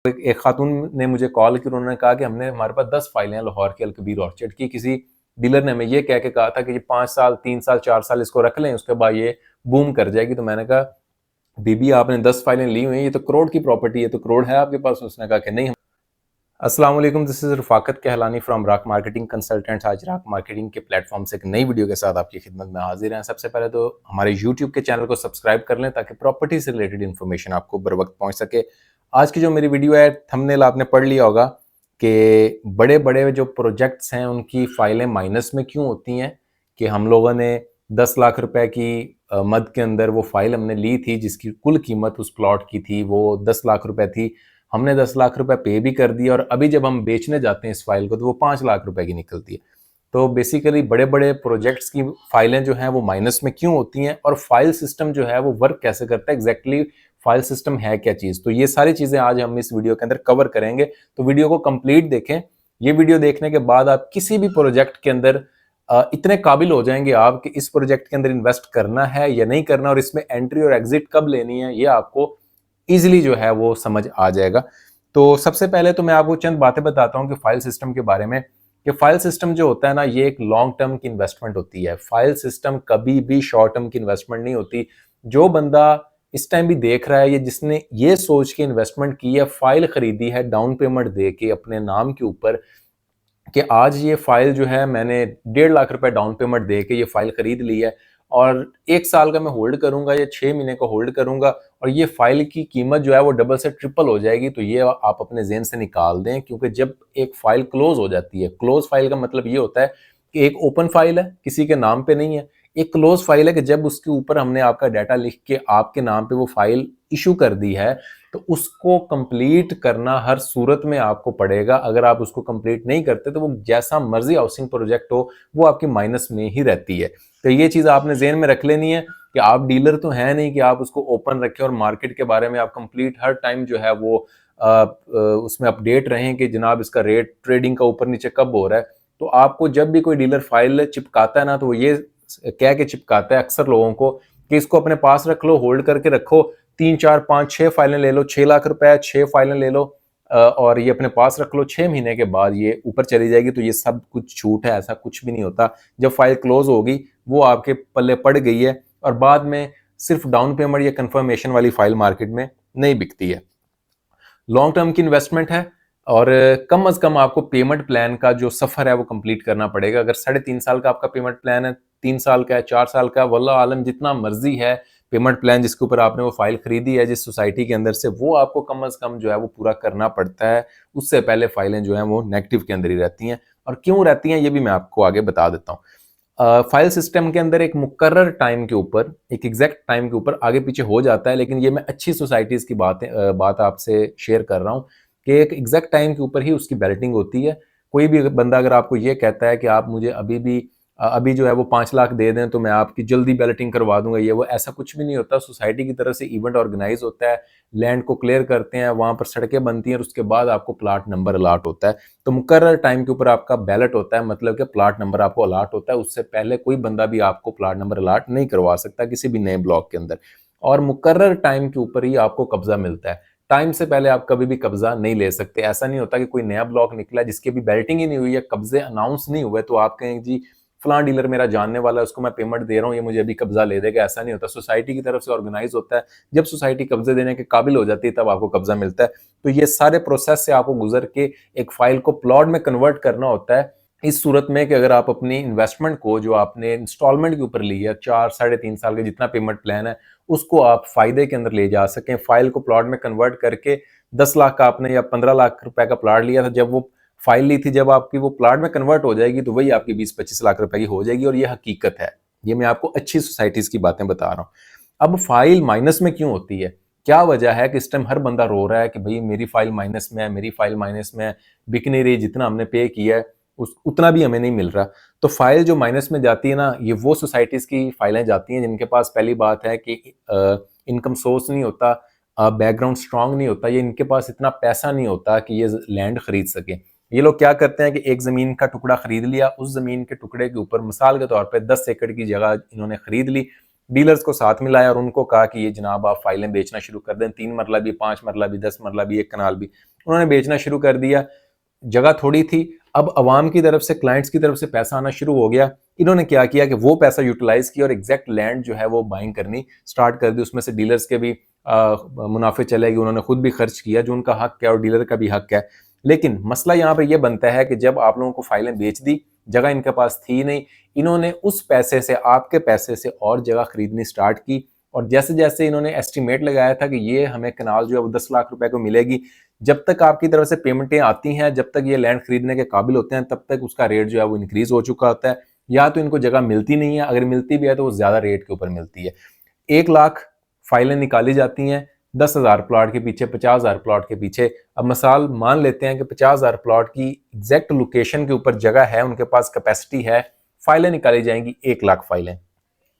एक खातून ने मुझे कॉल की, उन्होंने कहा कि हमने हमारे पास 10 फाइलें हैं लाहौर के अलकबीर ऑर्चर्ड की, किसी डीलर ने हमें ये कह के कहा था कि ये 5 साल 3 साल 4 साल इसको रख लें, उसके बाद ये बूम कर जाएगी। तो मैंने कहा बीबी आपने 10 फाइलें ली हुई हैं, ये तो करोड़ की प्रॉपर्टी है, तो करोड़ है आपके पास? उसने कहा कि नहीं। अस्सलाम वालेकुम, this is Rafaqat Kahlani from Raak marketing consultants. आज राक मार्केटिंग के प्लेटफॉर्म से एक नई वीडियो के साथ आपकी खिदमत में हाजिर हैं। सबसे पहले तो हमारे यूट्यूब के चैनल को सब्सक्राइब कर लें ताकि प्रॉपर्टी से रिलेटेड इन्फॉर्मेशन आपको बर वक्त पहुंच सके। आज की जो मेरी वीडियो है, थंबनेल आपने पढ़ लिया होगा कि बड़े बड़े जो प्रोजेक्ट्स हैं उनकी फाइलें माइनस में क्यों होती हैं। कि हम लोगों ने 10 लाख रुपए की मद के अंदर वो फाइल हमने ली थी जिसकी कुल कीमत उस प्लॉट की थी वो 10 लाख रुपए थी। हमने 10 लाख रुपए पे भी कर दिया और अभी जब हम बेचने जाते हैं इस फाइल को तो वो 5 लाख रुपए की निकलती है। तो बेसिकली बड़े बड़े प्रोजेक्ट्स की फाइलें जो हैं वो माइनस में क्यों होती हैं और फाइल सिस्टम जो है वो वर्क कैसे करता है, एग्जैक्टली फाइल सिस्टम है क्या चीज़। तो ये सारी चीज़ें आज हम इस वीडियो के अंदर कवर करेंगे, तो वीडियो को कंप्लीट देखें। ये वीडियो देखने के बाद आप किसी भी प्रोजेक्ट के अंदर इतने काबिल हो जाएंगे आप कि इस प्रोजेक्ट के अंदर इन्वेस्ट करना है या नहीं करना और इसमें एंट्री और एग्जिट कब लेनी है, ये आपको इजिली जो है वो समझ आ जाएगा। तो सबसे पहले तो मैं आपको चंद बातें बताता हूं कि फाइल सिस्टम के बारे में। कि फाइल सिस्टम जो होता है ना, ये एक लॉन्ग टर्म की इन्वेस्टमेंट होती है। फाइल सिस्टम कभी भी शॉर्ट टर्म की इन्वेस्टमेंट नहीं होती। जो बंदा इस टाइम भी देख रहा है, ये जिसने ये सोच के इन्वेस्टमेंट की है, फाइल खरीदी है डाउन पेमेंट दे के अपने नाम के ऊपर कि आज ये फाइल जो है मैंने 1.5 लाख रुपए डाउन पेमेंट दे के ये फाइल खरीद ली है और 1 साल का मैं होल्ड करूंगा या 6 महीने का होल्ड करूंगा और ये फाइल की कीमत जो है वो डबल से ट्रिपल हो जाएगी। तो ये आप अपने जेहन से निकाल दें, क्योंकि जब एक फाइल क्लोज हो जाती है, क्लोज फाइल का मतलब ये होता है कि एक ओपन फाइल है किसी के नाम पे नहीं है, एक क्लोज फाइल है कि जब उसके ऊपर हमने आपका डाटा लिख के आपके नाम पे वो फाइल इशू कर दी है तो उसको कंप्लीट करना हर सूरत में आपको पड़ेगा। अगर आप उसको कंप्लीट नहीं करते तो वो जैसा मर्जी हाउसिंग प्रोजेक्ट हो वो आपकी माइनस में ही रहती है। तो ये चीज आपने जेहन में रख लेनी है कि आप डीलर तो है नहीं कि आप उसको ओपन रखें और मार्केट के बारे में आप कंप्लीट हर टाइम जो है वो उसमें अपडेट रहें कि जनाब इसका रेट ट्रेडिंग का ऊपर नीचे कब हो रहा है। तो आपको जब भी कोई डीलर फाइल चिपकाता है ना, तो वो ये कह के चिपकाता है अक्सर लोगों को कि इसको अपने पास रख लो, होल्ड करके रखो, 3 4 5 6 फाइलें ले लो, 6 लाख रुपए 6 फाइलें ले लो और ये अपने पास रख लो, 6 महीने के बाद ये ऊपर चली जाएगी। तो ये सब कुछ झूठ है, ऐसा कुछ भी नहीं होता। जब फाइल क्लोज होगी वो आपके पल्ले पड़ गई है और बाद में सिर्फ डाउन पेमेंट या कंफर्मेशन वाली फाइल मार्केट में नहीं बिकती है। लॉन्ग टर्म की इन्वेस्टमेंट है और कम अज कम आपको पेमेंट प्लान का जो सफर है वो कंप्लीट करना पड़ेगा। अगर 3.5 साल का आपका पेमेंट प्लान है, 3 साल का है, 4 साल का, वल्लाह आलम जितना मर्जी है पेमेंट प्लान जिसके ऊपर आपने वो फाइल खरीदी है जिस सोसाइटी के अंदर से, वो आपको कम अज कम जो है वो पूरा करना पड़ता है। उससे पहले फाइलें जो है वो नेगेटिव के अंदर ही रहती हैं। और क्यों रहती हैं ये भी मैं आपको आगे बता देता हूँ। फाइल सिस्टम के अंदर एक मुकर्रर टाइम के ऊपर, एक एग्जैक्ट टाइम के ऊपर आगे पीछे हो जाता है, लेकिन ये मैं अच्छी सोसाइटीज की बात आपसे शेयर कर रहा हूँ कि एक एग्जैक्ट टाइम के ऊपर ही उसकी बैलेटिंग होती है। कोई भी बंदा अगर आपको ये कहता है कि आप मुझे अभी जो है वो 5 लाख दे दें तो मैं आपकी जल्दी बैलेटिंग करवा दूंगा, ये वो, ऐसा कुछ भी नहीं होता। सोसाइटी की तरफ से इवेंट ऑर्गेनाइज होता है, लैंड को क्लियर करते हैं, वहां पर सड़कें बनती हैं और उसके बाद आपको प्लाट नंबर अलाट होता है। तो मुकर्रर टाइम के ऊपर आपका बैलेट होता है, मतलब कि प्लाट नंबर आपको अलाट होता है। उससे पहले कोई बंदा भी आपको प्लाट नंबर अलाट नहीं करवा सकता किसी भी नए ब्लॉक के अंदर। और मुकर्रर टाइम के ऊपर ही आपको कब्जा मिलता है। टाइम से पहले आप कभी भी कब्जा नहीं ले सकते। ऐसा नहीं होता कि कोई नया ब्लॉक निकला है जिसकी भी बैलेटिंग ही नहीं हुई है, कब्जे अनाउंस नहीं हुए, तो आप कहें जी फलां डीलर मेरा जानने वाला है, उसको मैं पेमेंट दे रहा हूँ, ये मुझे अभी कब्जा ले देगा। ऐसा नहीं होता। सोसाइटी की तरफ से ऑर्गेनाइज होता है, जब सोसाइटी कब्जे देने के काबिल हो जाती है तब आपको कब्जा मिलता है। तो ये सारे प्रोसेस से आपको गुजर के एक फाइल को प्लॉट में कन्वर्ट करना होता है। इस सूरत में कि अगर आप अपनी इन्वेस्टमेंट को जो आपने इंस्टॉलमेंट के ऊपर ली है 4 3.5 साल का जितना पेमेंट प्लान है उसको आप फायदे के अंदर ले जा सकें। फाइल को प्लॉट में कन्वर्ट करके 10 लाख का आपने या 15 लाख रुपए का प्लॉट लिया था, जब वो फाइल ली थी, जब आपकी वो प्लॉट में कन्वर्ट हो जाएगी तो वही आपकी 20-25 लाख रुपए की हो जाएगी। और ये हकीकत है, ये मैं आपको अच्छी सोसाइटीज की बातें बता रहा हूँ। अब फाइल माइनस में क्यों होती है, क्या वजह है कि इस टाइम हर बंदा रो रहा है कि भाई मेरी फाइल माइनस में है, मेरी फाइल माइनस में है, बिक नहीं रही, जितना हमने पे किया है उतना भी हमें नहीं मिल रहा। तो फाइल जो माइनस में जाती है ना, ये वो सोसाइटीज की फाइलें जाती हैं जिनके पास पहली बात है कि इनकम सोर्स नहीं होता, बैकग्राउंड स्ट्रांग नहीं होता, ये इनके पास इतना पैसा नहीं होता कि ये लैंड खरीद सके। ये लोग क्या करते हैं कि एक जमीन का टुकड़ा खरीद लिया, उस जमीन के टुकड़े के ऊपर मिसाल के तौर पे 10 एकड़ की जगह इन्होंने खरीद ली, डीलर्स को साथ मिलाया और उनको कहा कि ये जनाब आप फाइलें बेचना शुरू कर दें, 3 मरला भी, 5 मरला भी, 10 मरला भी, 1 कनाल भी। उन्होंने बेचना शुरू कर दिया। जगह थोड़ी थी, अब अवाम की तरफ से, क्लाइंट्स की तरफ से पैसा आना शुरू हो गया। इन्होंने क्या किया कि वो पैसा यूटिलाइज किया और एग्जैक्ट लैंड जो है वो बाइंग करनी स्टार्ट कर दी। उसमें से डीलर्स के भी मुनाफे चले गए, उन्होंने खुद भी खर्च किया जो उनका हक है और डीलर का भी हक है। लेकिन मसला यहाँ पर यह बनता है कि जब आप लोगों को फाइलें बेच दी, जगह इनके पास थी नहीं, इन्होंने उस पैसे से, आपके पैसे से और जगह खरीदनी स्टार्ट की। और जैसे जैसे इन्होंने एस्टिमेट लगाया था कि ये हमें कनाल जो है वो 10 लाख रुपए को मिलेगी, जब तक आपकी तरफ से पेमेंटें आती हैं, जब तक ये लैंड खरीदने के काबिल होते हैं, तब तक उसका रेट जो है वो इंक्रीज हो चुका होता है। या तो इनको जगह मिलती नहीं है, अगर मिलती भी है तो वो ज्यादा रेट के ऊपर मिलती है। 1 लाख फाइलें निकाली जाती हैं 10,000 प्लॉट के पीछे, 50,000 प्लॉट के पीछे। अब मिसाल मान लेते हैं कि 50,000 प्लॉट की एग्जैक्ट लोकेशन के ऊपर जगह है, उनके पास कैपेसिटी है, फाइलें निकाली जाएंगी 1 लाख फाइलें।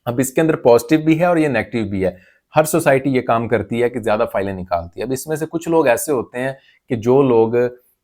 अब इसके अंदर पॉजिटिव भी है और ये नेगेटिव भी है। हर सोसाइटी ये काम करती है कि ज्यादा फाइलें निकालती है। अब इसमें से कुछ लोग ऐसे होते हैं कि जो लोग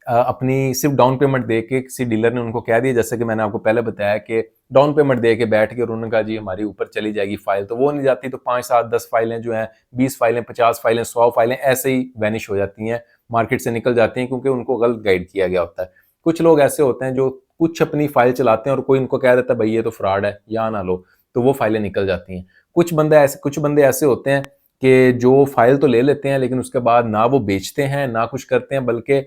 अपनी सिर्फ डाउन पेमेंट दे के, किसी डीलर ने उनको कह दिया, जैसे कि मैंने आपको पहले बताया कि डाउन पेमेंट दे के बैठ के और उन्होंने कहा जी हमारी ऊपर चली जाएगी फाइल, तो वो नहीं जाती, तो 5, 7, 10 फाइलें जो हैं, 20 फाइलें, 50 फाइलें, 100 फाइलें ऐसे ही वैनिश हो जाती हैं, मार्केट से निकल जाती हैं, क्योंकि उनको गलत गाइड किया गया होता है। कुछ लोग ऐसे होते हैं जो कुछ अपनी फाइल चलाते हैं और कोई उनको कह देता है भाई ये तो फ्रॉड है, यहाँ ना लो, तो वो फाइलें निकल जाती हैं। कुछ बंदे ऐसे होते हैं कि जो फाइल तो ले लेते हैं लेकिन उसके बाद ना वो बेचते हैं ना कुछ करते हैं, बल्कि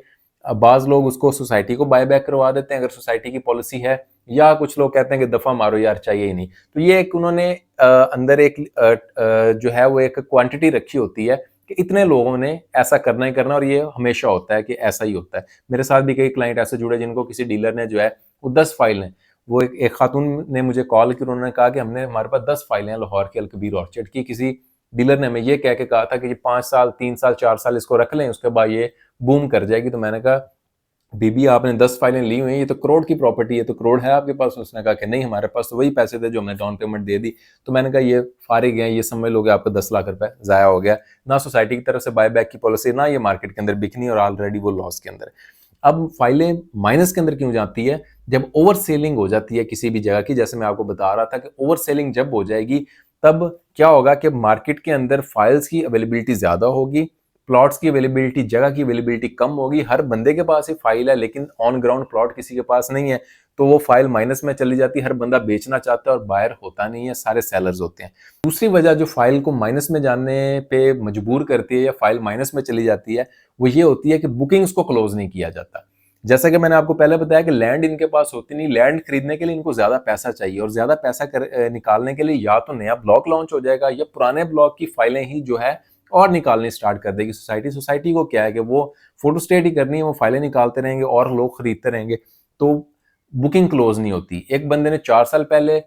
बाज लोग उसको सोसाइटी को बाय बैक करवा देते हैं अगर सोसाइटी की पॉलिसी है, या कुछ लोग कहते हैं कि दफा मारो यार, चाहिए ही नहीं। तो ये एक उन्होंने अंदर एक जो है वो एक क्वांटिटी रखी होती है कि इतने लोगों ने ऐसा करना ही करना, और ये हमेशा होता है कि ऐसा ही होता है। मेरे साथ भी कई क्लाइंट ऐसे जुड़े जिनको किसी डीलर ने जो है वो 10 फाइलें, वो एक खातून ने मुझे कॉल की, उन्होंने कहा कि हमने, हमारे पास 10 फाइलें हैं लाहौर के अलकबीर ऑर्चर्ड की, किसी डीलर ने हमें ये कह के कहा था कि 5 साल, 3 साल, 4 साल इसको रख लें, उसके बाद ये बूम कर जाएगी। तो मैंने कहा बीबी आपने 10 फाइलें ली हुई हैं, ये तो करोड़ की प्रॉपर्टी है, तो करोड़ है आपके पास? उसने कहा कि नहीं, हमारे पास तो वही पैसे थे जो हमने डाउन पेमेंट दे दी। तो मैंने कहा ये फारिग है, ये समझ लोगे आपका 10 लाख रुपए जाया हो गया, ना सोसाइटी की तरफ से बाय बैक की पॉलिसी, ना ये मार्केट के अंदर बिकनी, और ऑलरेडी वो लॉस के अंदर है। अब फाइलें माइनस के अंदर क्यों जाती है? जब ओवर सेलिंग हो जाती है किसी भी जगह की, जैसे मैं आपको बता रहा था कि ओवर सेलिंग जब हो जाएगी तब क्या होगा कि मार्केट के अंदर फाइल्स की अवेलेबिलिटी ज्यादा होगी, प्लॉट्स की अवेलेबिलिटी, जगह की अवेलेबिलिटी कम होगी। हर बंदे के पास ही फाइल है लेकिन ऑन ग्राउंड प्लॉट किसी के पास नहीं है, तो वो फाइल माइनस में चली जाती है। हर बंदा बेचना चाहता है और बायर होता नहीं है, सारे सेलर्स होते हैं। दूसरी वजह जो फाइल को माइनस में जाने पे मजबूर करती है या फाइल माइनस में चली जाती है, वो ये होती है कि बुकिंग्स को क्लोज नहीं किया जाता। जैसा कि मैंने आपको पहले बताया कि लैंड इनके पास होती नहीं, लैंड खरीदने के लिए इनको ज्यादा पैसा चाहिए, और ज्यादा पैसा निकालने के लिए या तो नया ब्लॉक लॉन्च हो जाएगा या पुराने ब्लॉक की फाइलें ही जो है और निकालनी स्टार्ट कर देगी सोसाइटी। सोसाइटी को क्या है कि वो फोटो स्टेट ही करनी है, वो फाइलें निकालते रहेंगे और लोग खरीदते रहेंगे, तो बुकिंग क्लोज नहीं होती। एक बंदे ने 4 साल पहले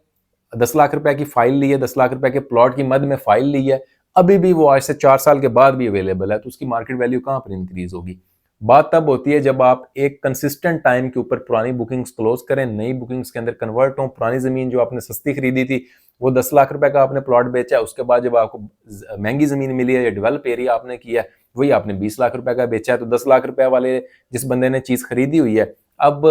10 लाख रुपए की फाइल ली है, 10 लाख रुपए के प्लॉट की मद में फाइल ली है, अभी भी वो आज से 4 साल के बाद भी अवेलेबल है, तो उसकी मार्केट वैल्यू कहां पर इंक्रीज होगी? बात तब होती है जब आप एक कंसिस्टेंट टाइम के ऊपर पुरानी बुकिंग्स क्लोज करें, नई बुकिंग्स के अंदर कन्वर्ट हो। पुरानी जमीन जो आपने सस्ती खरीदी थी, वो 10 लाख रुपए का आपने प्लॉट बेचा, उसके बाद जब आपको महंगी जमीन मिली है या डेवलप एरिया आपने किया है, वही आपने 20 लाख रुपए का बेचा है। तो 10 लाख रुपए वाले जिस बंदे ने चीज खरीदी हुई है, अब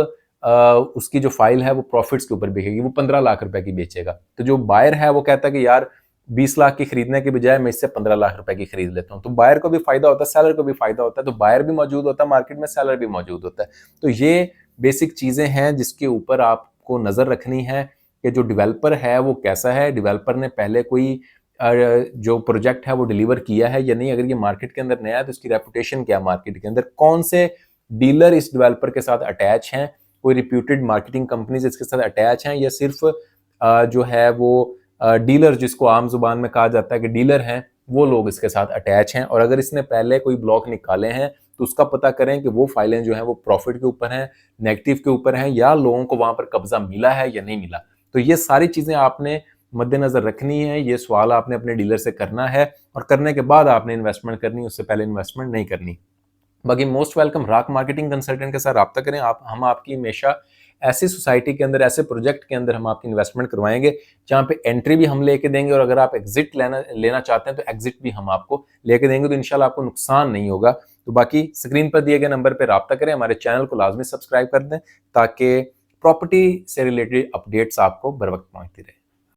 उसकी जो फाइल है वो प्रॉफिट्स के ऊपर बिकेगी, वो 15 लाख रुपए की बेचेगा। तो जो बायर है वो कहता है कि यार 20 लाख की खरीदने के बजाय मैं इससे 15 लाख रुपए की खरीद लेता हूँ। तो बायर को भी फायदा होता है, सेलर को भी फायदा होता है। तो बायर भी मौजूद होता है मार्केट में, सेलर भी मौजूद होता है। तो ये बेसिक चीजें हैं जिसके ऊपर आपको नजर रखनी है कि जो डेवलपर है वो कैसा है, डेवलपर ने पहले कोई जो प्रोजेक्ट है वो डिलीवर किया है या नहीं। अगर ये मार्केट के अंदर नया है तो इसकी रेपुटेशन क्या है मार्केट के अंदर, कौन से डीलर इस डेवलपर के साथ अटैच हैं, कोई रिप्यूटेड मार्केटिंग कंपनीज इसके साथ अटैच हैं, या सिर्फ जो है वो डीलर, जिसको आम जुबान में कहा जाता है कि डीलर हैं, वो लोग इसके साथ अटैच हैं। और अगर इसने पहले कोई ब्लॉक निकाले हैं तो उसका पता करें कि वो फाइलें जो हैं वो प्रॉफिट के ऊपर हैं, नेगेटिव के ऊपर हैं, या लोगों को वहां पर कब्जा मिला है या नहीं मिला। तो ये सारी चीजें आपने मद्देनजर रखनी है, ये सवाल आपने अपने डीलर से करना है, और करने के बाद आपने इन्वेस्टमेंट करनी है, उससे पहले इन्वेस्टमेंट नहीं करनी। बाकी most welcome, rock marketing consultant के साथ रब्ता करें। हम आपकी हमेशा ऐसी सोसाइटी के अंदर, ऐसे प्रोजेक्ट के अंदर हम आपकी इन्वेस्टमेंट करवाएंगे जहां पे एंट्री भी हम लेके देंगे, और अगर आप एग्जिट लेना चाहते हैं तो एग्जिट भी हम आपको लेके देंगे, तो इंशाल्लाह आपको नुकसान नहीं होगा। तो बाकी स्क्रीन पर दिए गए नंबर पर रब्ता करें, हमारे चैनल को लाजमी सब्सक्राइब कर दें ताकि प्रॉपर्टी से रिलेटेड अपडेट्स आपको बर वक्त पहुंचती रहे।